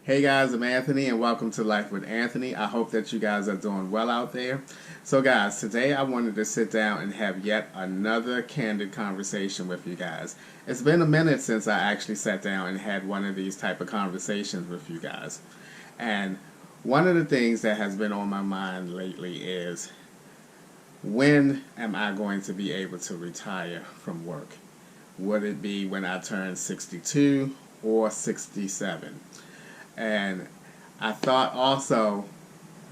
Hey guys, I'm Anthony and welcome to Life with Anthony. I hope that you guys are doing well out there. So guys, today I wanted to sit down and have yet another candid conversation with you guys. It's been a minute since I actually sat down and had one of these type of conversations with you guys. And one of the things that has been on my mind lately is, when am I going to be able to retire from work? Would it be when I turn 62 or 67? And I thought also,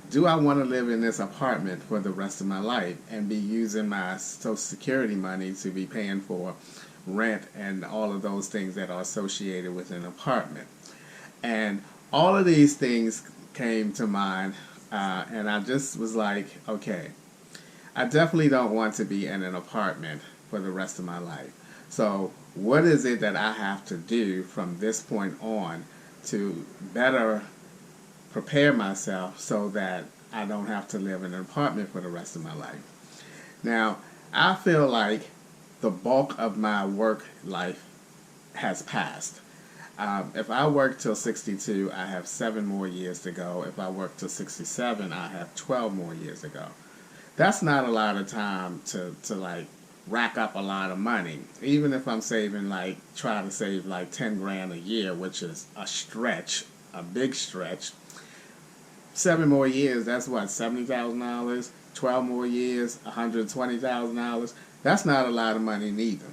do I want to live in this apartment for the rest of my life and be using my Social Security money to be paying for rent and all of those things that are associated with an apartment? And all of these things came to mind, and I just was like, okay, I definitely don't want to be in an apartment for the rest of my life. So what is it that I have to do from this point on to better prepare myself so that I don't have to live in an apartment for the rest of my life? Now, I feel like the bulk of my work life has passed. If I work till 62, I have 7 more years to go. If I work till 67, I have 12 more years to go. That's not a lot of time to like rack up a lot of money. Even if I'm saving, like, try to save like 10 grand a year, which is a stretch, a big stretch. 7 more years, that's what, $70,000? 12 more years, $120,000. That's not a lot of money neither.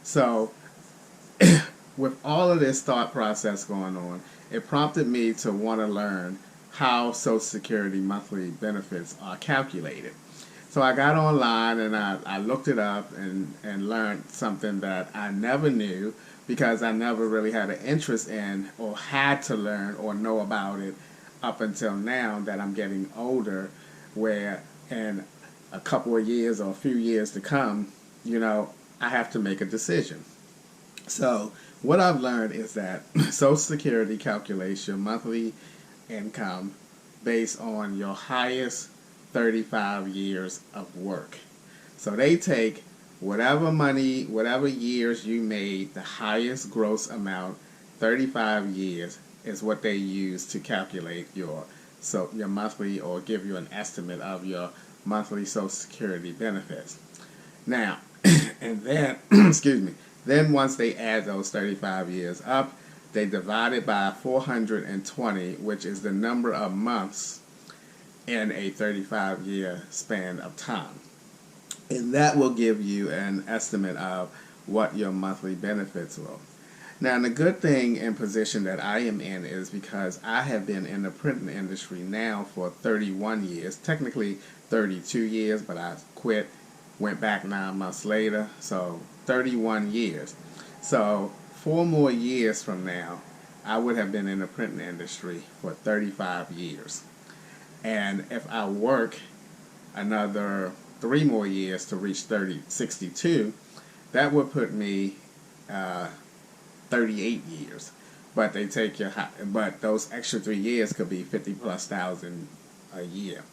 So with all of this thought process going on, it prompted me to want to learn how Social Security monthly benefits are calculated. So I got online and I looked it up and learned something that I never knew, because I never really had an interest in or had to learn or know about it up until now that I'm getting older, where in a couple of years or a few years to come, I have to make a decision. So what I've learned is that Social Security calculates your monthly income based on your highest 35 years of work. So they take whatever money, whatever years you made, the highest gross amount, 35 years, is what they use to calculate your monthly, or give you an estimate of your monthly Social Security benefits. Now, and then, excuse me, then once they add those 35 years up, they divide it by 420, which is the number of months in a 35-year span of time. And that will give you an estimate of what your monthly benefits will. Now, the good thing and position that I am in is because I have been in the printing industry now for 31 years, technically 32 years, but I quit, went back 9 months later, so 31 years. So 4 more years from now, I would have been in the printing industry for 35 years. And if I work another 3 more years to reach 62, that would put me 38 years. But they take but those extra 3 years could be 50+ thousand a year.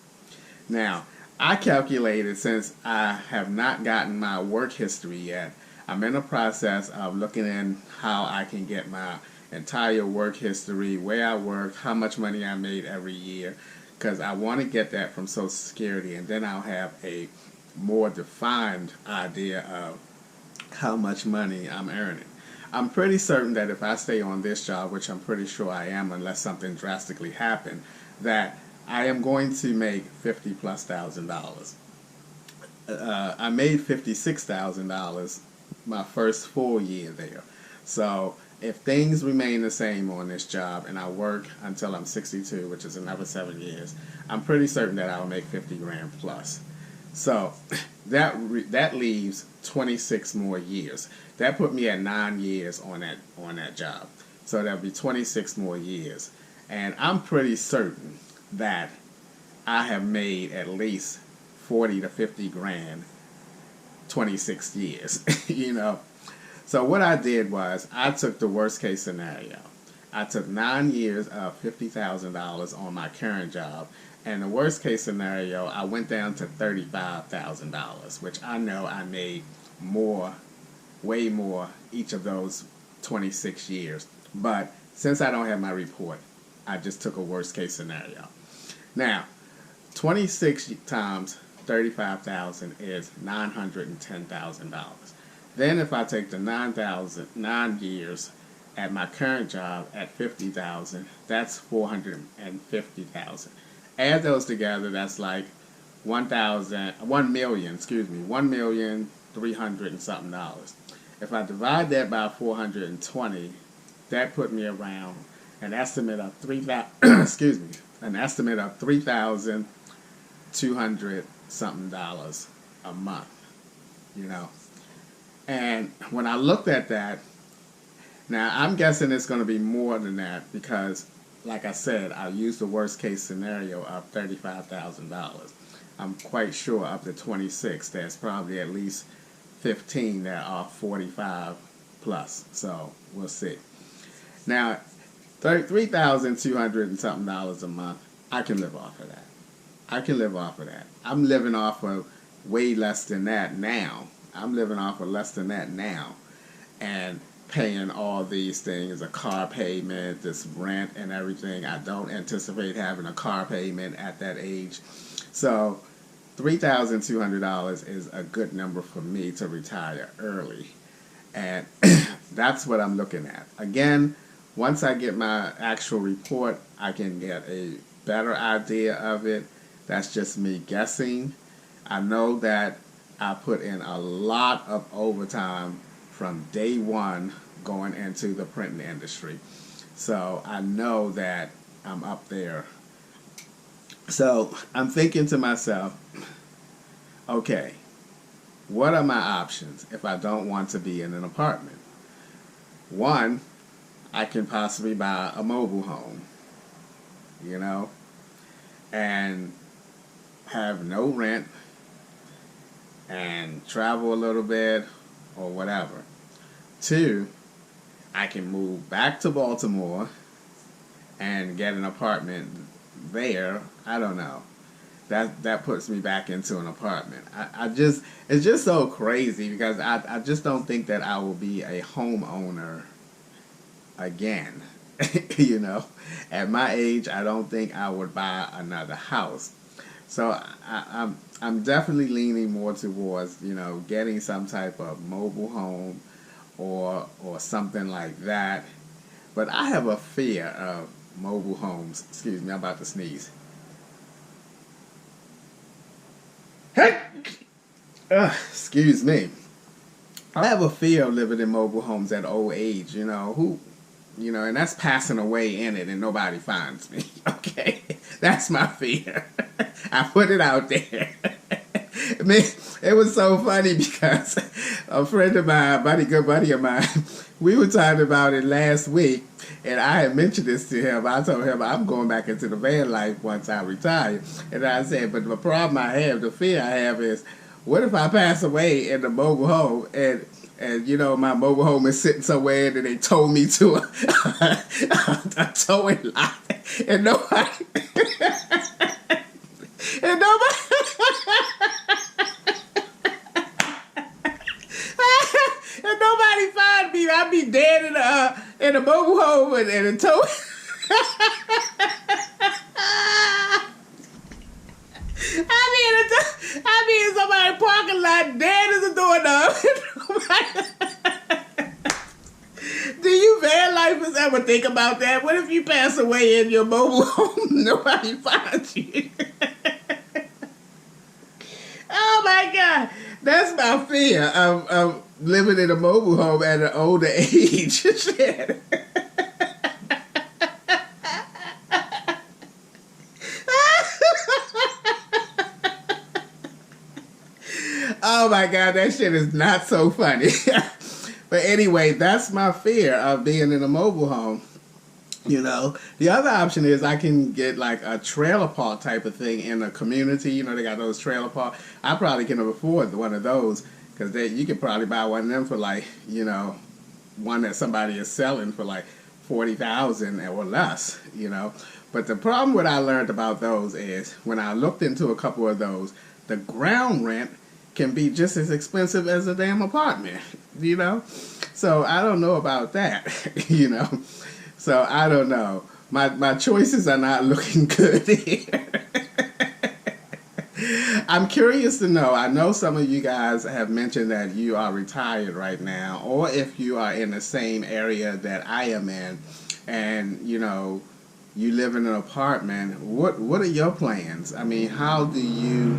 Now, I calculated, since I have not gotten my work history yet, I'm in the process of looking in how I can get my entire work history, where I worked, how much money I made every year, because I want to get that from Social Security, and then I'll have a more defined idea of how much money I'm earning. I'm pretty certain that if I stay on this job, which I'm pretty sure I am unless something drastically happened, that I am going to make $50+ thousand. I made $56,000 my first full year there. So if things remain the same on this job and I work until I'm 62, which is another 7 years, I'm pretty certain that I'll make 50 grand plus. So that leaves 26 more years. That put me at 9 years on that job. So that'll be 26 more years. And I'm pretty certain that I have made at least 40 to 50 grand 26 years, So what I did was, I took the worst case scenario. I took 9 years of $50,000 on my current job, and the worst case scenario, I went down to $35,000, which I know I made more, way more, each of those 26 years. But since I don't have my report, I just took a worst case scenario. Now, 26 times 35,000 is $910,000. Then if I take the 9 years at my current job at 50,000, that's 450,000. Add those together, that's like 1,300,000 and something dollars. If I divide that by 420, that put me around an estimate of an estimate of $3,200 something dollars a month, you know. And when I looked at that, now I'm guessing it's going to be more than that because, like I said, I used the worst case scenario of $35,000. I'm quite sure up to 26, there's probably at least 15 that are 45 plus. So we'll see. Now, $3,200 and something dollars a month, I can live off of that. I can live off of that. I'm living off of way less than that now. I'm living off of less than that now. And paying all these things, a car payment, this rent and everything. I don't anticipate having a car payment at that age. So $3,200 is a good number for me to retire early. And that's what I'm looking at. Again, once I get my actual report, I can get a better idea of it. That's just me guessing. I know that I put in a lot of overtime from day one going into the printing industry. So I know that I'm up there. So I'm thinking to myself, okay, what are my options if I don't want to be in an apartment? One, I can possibly buy a mobile home, you know, and have no rent and travel a little bit or whatever. Two, I can move back to Baltimore and get an apartment there. I don't know. That puts me back into an apartment. It's just so crazy because I just don't think that I will be a homeowner again. You know, at my age, I don't think I would buy another house. So I'm definitely leaning more towards, you know, getting some type of mobile home or something like that. But I have a fear of mobile homes. Excuse me, I'm about to sneeze. Hey! Excuse me. I have a fear of living in mobile homes at old age, you know, and that's passing away in it and nobody finds me, okay? That's my fear. I put it out there. I mean, it was so funny because a friend of mine, good buddy of mine, we were talking about it last week, and I had mentioned this to him. I told him I'm going back into the van life once I retire. And I said, but the problem I have, the fear I have is, what if I pass away in the mobile home and you know, my mobile home is sitting somewhere and they tow me to a towing lot and nobody and nobody and nobody find me. I'd be dead in a mobile home and a tow. I mean, somebody parking lot dead as a doorknob. Do you van lifers ever think about that? What if you pass away in your mobile home and nobody finds you? Oh my God, that's my fear of living in a mobile home at an older age. Shit. Oh my God, that shit is not so funny. But anyway, that's my fear of being in a mobile home. You know, the other option is I can get like a trailer park type of thing in a community. You know, they got those trailer park. I probably can afford one of those because you could probably buy one of them for like, you know, one that somebody is selling for like $40,000 or less. You know, but the problem what I learned about those is when I looked into a couple of those, the ground rent can be just as expensive as a damn apartment, you know? So I don't know about that, you know? So I don't know. my choices are not looking good here. I'm curious to know. I know some of you guys have mentioned that you are retired right now, or if you are in the same area that I am in, and you live in an apartment. What are your plans? I mean, how do you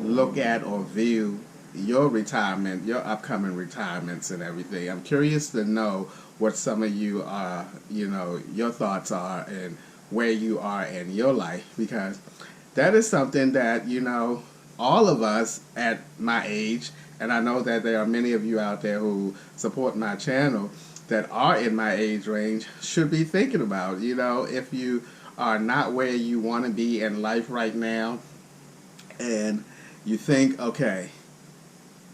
look at or view your retirement, your upcoming retirements and everything? I'm curious to know what some of you are, your thoughts are and where you are in your life, because that is something that, all of us at my age, and I know that there are many of you out there who support my channel that are in my age range, should be thinking about. If you are not where you want to be in life right now, and you think, okay,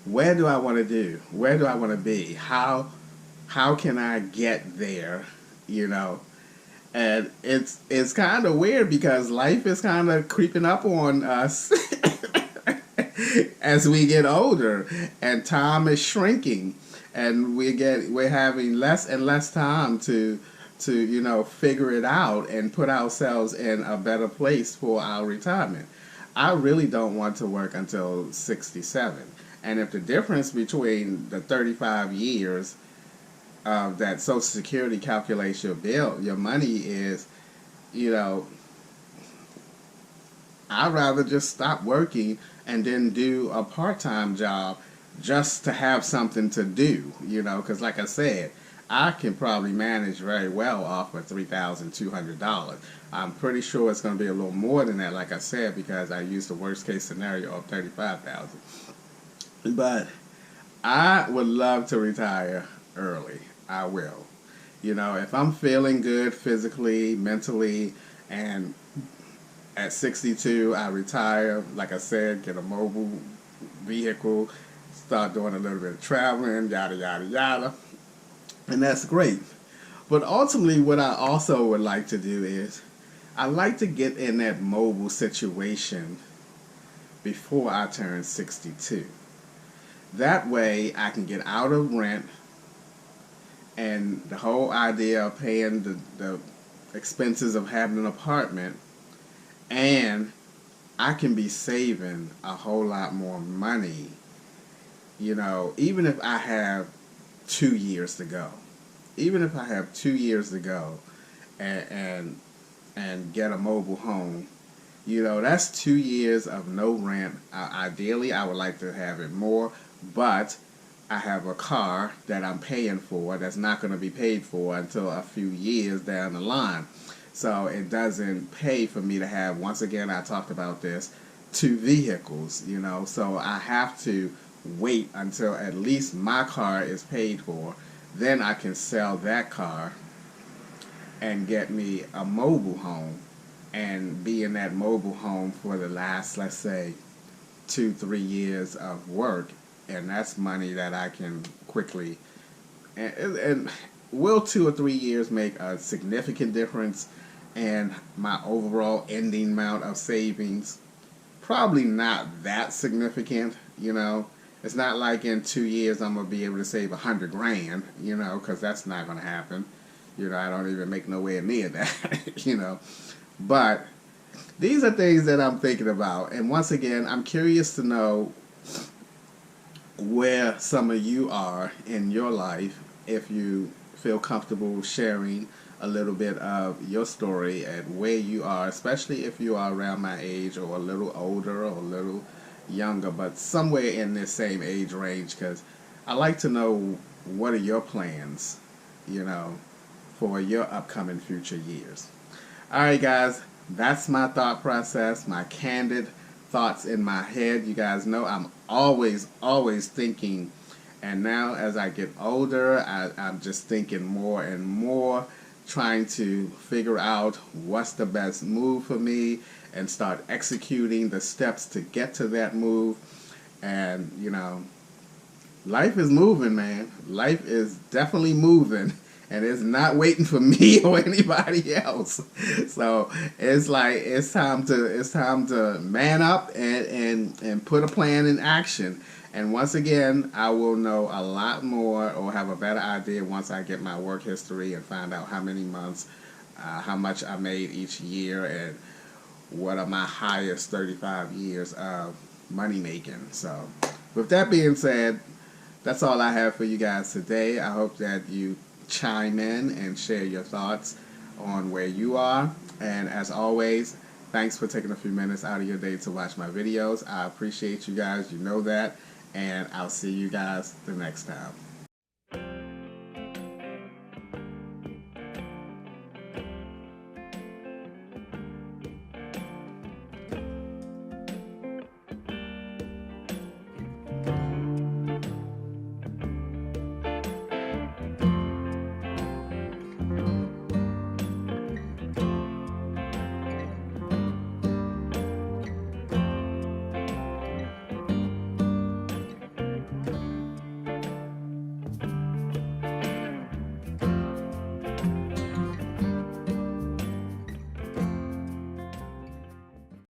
where do I want to do? Where do I want to be? How can I get there? And it's kind of weird because life is kind of creeping up on us as we get older, and time is shrinking, and we're having less and less time to figure it out and put ourselves in a better place for our retirement. I really don't want to work until 67, and if the difference between the 35 years of that Social Security calculates your bill, your money is, I'd rather just stop working and then do a part-time job just to have something to do, because like I said, I can probably manage very well off of $3,200. I'm pretty sure it's going to be a little more than that, like I said, because I used the worst case scenario of $35,000. But I would love to retire early. I will. If I'm feeling good physically, mentally, and at 62 I retire, like I said, get a mobile vehicle, start doing a little bit of traveling, yada yada yada, and that's great. But ultimately, what I also would like to do is I like to get in that mobile situation before I turn 62. That way I can get out of rent, and the whole idea of paying the expenses of having an apartment, and I can be saving a whole lot more money, even if I have 2 years to go. Even if I have 2 years to go and get a mobile home, that's 2 years of no rent. Ideally, I would like to have it more, but I have a car that I'm paying for that's not going to be paid for until a few years down the line. So it doesn't pay for me to have, once again, I talked about this, 2 vehicles, so I have to wait until at least my car is paid for. Then I can sell that car and get me a mobile home and be in that mobile home for the last, let's say, 2-3 years of work. And that's money that I can quickly, and will 2 or 3 years make a significant difference in my overall ending amount of savings? Probably not that significant, It's not like in 2 years I'm going to be able to save $100 grand, because that's not going to happen. I don't even make nowhere near that, But these are things that I'm thinking about. And once again, I'm curious to know where some of you are in your life, if you feel comfortable sharing a little bit of your story and where you are, especially if you are around my age or a little older or a little younger, but somewhere in this same age range, because I like to know what are your plans, for your upcoming future years. Alright guys, that's my thought process, my candid thoughts in my head. You guys know I'm always thinking, and now as I get older, I'm just thinking more and more, trying to figure out what's the best move for me and start executing the steps to get to that move. And life is moving, man. Life is definitely moving, and it's not waiting for me or anybody else. So it's like it's time to man up and put a plan in action. And once again, I will know a lot more or have a better idea once I get my work history and find out how many months how much I made each year, and what are my highest 35 years of money making. So with that being said, that's all I have for you guys today. I hope that you chime in and share your thoughts on where you are. And as always, thanks for taking a few minutes out of your day to watch my videos. I appreciate you guys. You know that. And I'll see you guys the next time.